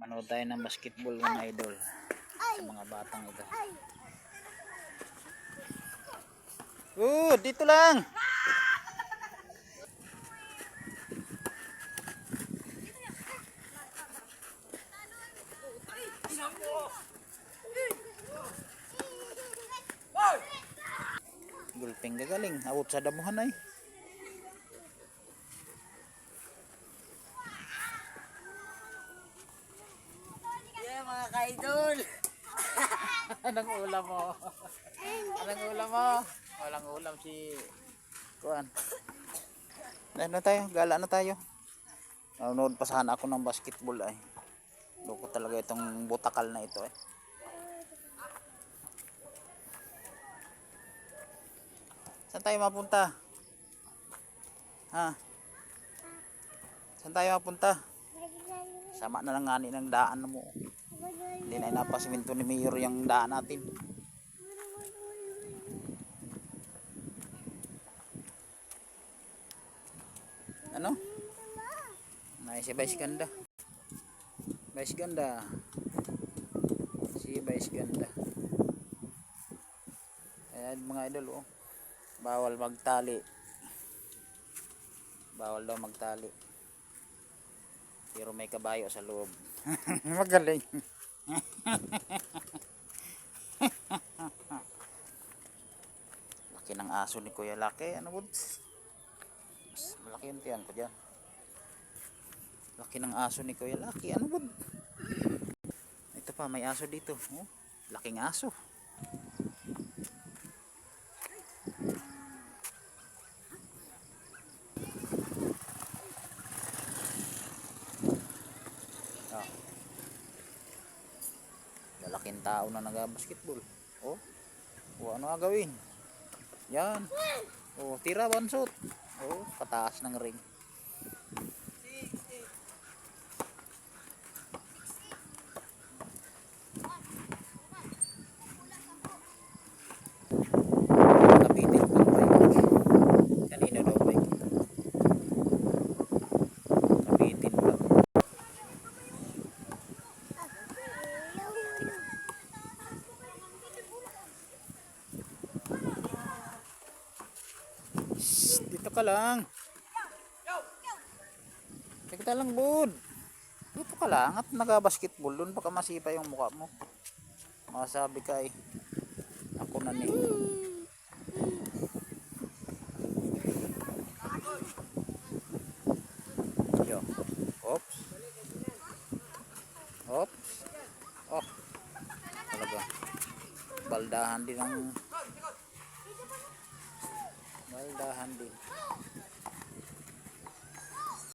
Manood tayo ng basketball mga idol sa mga batang ito. Dito lang. Gulping gagaling, awot sa damuhan ay. Mga ka-idol. Anong ulam mo? Anong ulam mo? Walang ulam si Kuan. Ano tayo? Gala na tayo. Nanonood pa sana ako ng basketball ay. Loko talaga itong butakal na ito eh. Saan tayo mapunta? Ha? Saan tayo mapunta? Sama na lang ngani ng daan mo. Hindi na inapasiminto ni Mayor yung daan natin. Ano? Ay, si Vice Ganda. Vice Ganda. Si Vice Ganda. Ayan mga idol oh. Bawal magtali. Bawal daw magtali. Pero may kabayo sa loob. Magaling. Laki ng aso ni Kuya Laki. Ano bud? Mas malaki yung tiyan ko dyan. Laki ng aso ni Kuya Laki. Ano bud? Ito pa, may aso dito. Oh, laking aso. Oh. Lalaking tao na nag-basketball. Oh. Oh, ano gagawin? Yan. Oh, tira one shot. Oh, pataas ng ring. Kapitin ng bike. Kanina daw bike. Kapitin lang. Shhh, dito ka lang. Kita lang bud. Dito ka lang at nag-basketball. Doon baka masipa yung mukha mo. Masabi ka eh. Ako na ni. Yo. Oops. Oops. Oh. Talaga. Baldahan din ang baldahan din.